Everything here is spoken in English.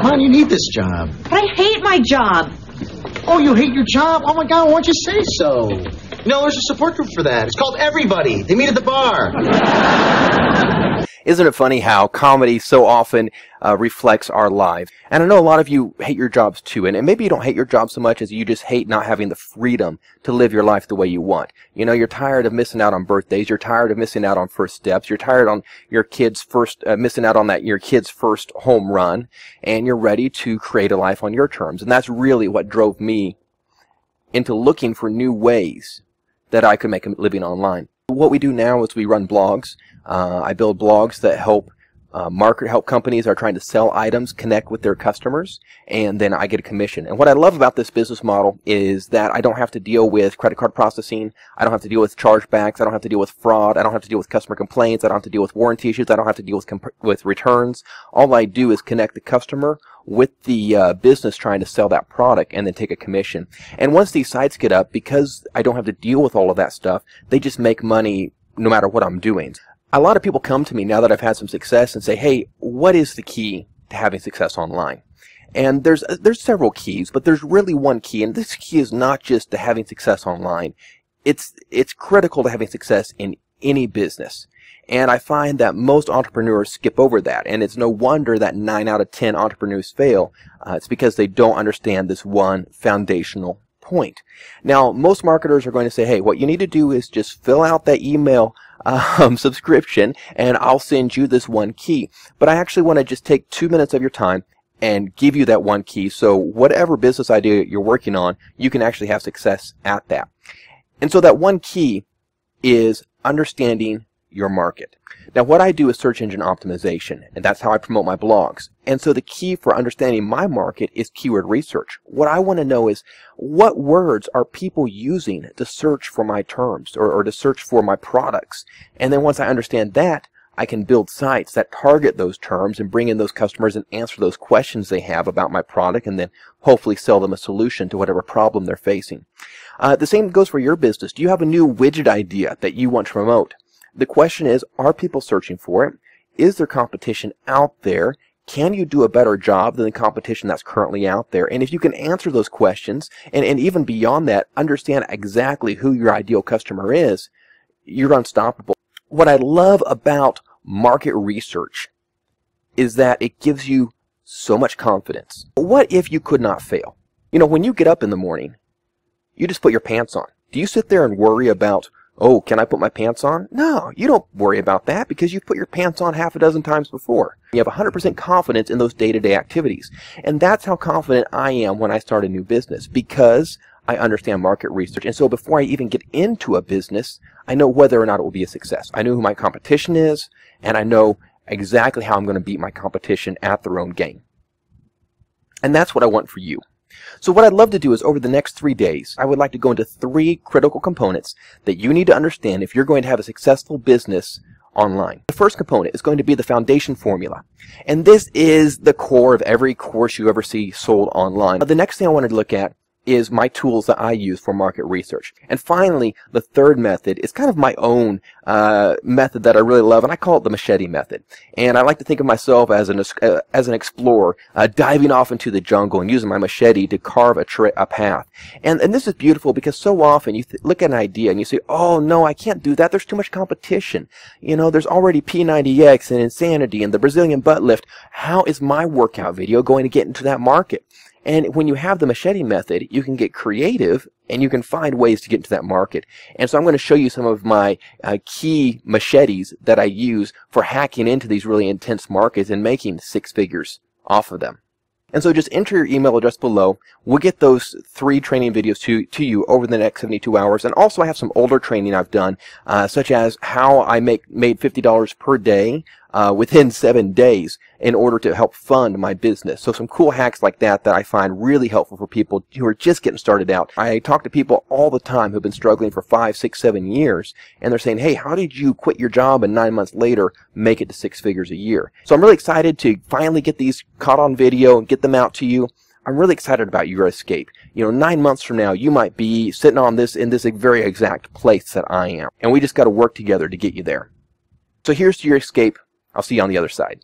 Come on, you need this job. But I hate my job. Oh, you hate your job? Oh, my God, why don't you say so? You know, there's a support group for that. It's called Everybody. They meet at the bar. Isn't it funny how comedy so often reflects our lives? And I know a lot of you hate your jobs too, and maybe you don't hate your job so much as you just hate not having the freedom to live your life the way you want. You know, you're tired of missing out on birthdays, you're tired of missing out on first steps, you're tired on your kid's first, missing out on your kid's first home run, and you're ready to create a life on your terms. And that's really what drove me into looking for new ways that I could make a living online. What we do now is we run blogs. I build blogs that help help companies that are trying to sell items connect with their customers, and then I get a commission. And what I love about this business model is that I don't have to deal with credit card processing, I don't have to deal with chargebacks, I don't have to deal with fraud, I don't have to deal with customer complaints, I don't have to deal with warranty issues, I don't have to deal with returns. All I do is connect the customer with the business trying to sell that product and then take a commission. And once these sites get up, because I don't have to deal with all of that stuff, they just make money no matter what I'm doing. A lot of people come to me now that I've had some success and say, hey, what is the key to having success online? And there's several keys, but there's really one key, and this key is not just to having success online. It's critical to having success in any business. And I find that most entrepreneurs skip over that, and it's no wonder that 9 out of 10 entrepreneurs fail. It's because they don't understand this one foundational point. Now, most marketers are going to say, hey, what you need to do is just fill out that email subscription and I'll send you this one key. But I actually want to just take 2 minutes of your time and give you that one key, so whatever business idea you're working on, you can actually have success at that. And so that one key is understanding your market. Now, what I do is search engine optimization, and that's how I promote my blogs. And so the key for understanding my market is keyword research. What I want to know is, what words are people using to search for my terms or to search for my products? And then once I understand that, I can build sites that target those terms and bring in those customers and answer those questions they have about my product, and then hopefully sell them a solution to whatever problem they're facing. The same goes for your business. Do you have a new widget idea that you want to promote? The question is, are people searching for it? Is there competition out there? Can you do a better job than the competition that's currently out there? And if you can answer those questions, and even beyond that, understand exactly who your ideal customer is, you're unstoppable. What I love about market research is that it gives you so much confidence. What if you could not fail? You know, when you get up in the morning, you just put your pants on. Do you sit there and worry about, oh, can I put my pants on? No, you don't worry about that because you've put your pants on half a dozen times before. You have 100% confidence in those day-to-day activities. And that's how confident I am when I start a new business, because I understand market research. And so before I even get into a business, I know whether or not it will be a success. I know who my competition is, and I know exactly how I'm going to beat my competition at their own game. And that's what I want for you. So what I'd love to do is, over the next 3 days, I would like to go into 3 critical components that you need to understand if you're going to have a successful business online. The first component is going to be the foundation formula. And this is the core of every course you ever see sold online. The next thing I wanted to look at is my tools that I use for market research. And finally, the third method is kind of my own method that I really love, and I call it the machete method. And I like to think of myself as an explorer, diving off into the jungle and using my machete to carve a path. And this is beautiful because so often you look at an idea and you say, oh no, I can't do that. There's too much competition. You know, there's already P90X and Insanity and the Brazilian butt lift. How is my workout video going to get into that market? And when you have the machete method, you can get creative and you can find ways to get into that market. And so I'm going to show you some of my key machetes that I use for hacking into these really intense markets and making 6 figures off of them. And so just enter your email address below. We'll get those 3 training videos to you over the next 72 hours. And also I have some older training I've done, such as how I made $50 per day within 7 days in order to help fund my business. So some cool hacks like that I find really helpful for people who are just getting started out. I talk to people all the time who've been struggling for 5, 6, 7 years, and they're saying, hey, how did you quit your job and 9 months later make it to 6 figures a year? So I'm really excited to finally get these caught on video and get them out to you. I'm really excited about your escape. You know, 9 months from now, you might be sitting on this in this very exact place that I am. And we just got to work together to get you there. So here's to your escape. I'll see you on the other side.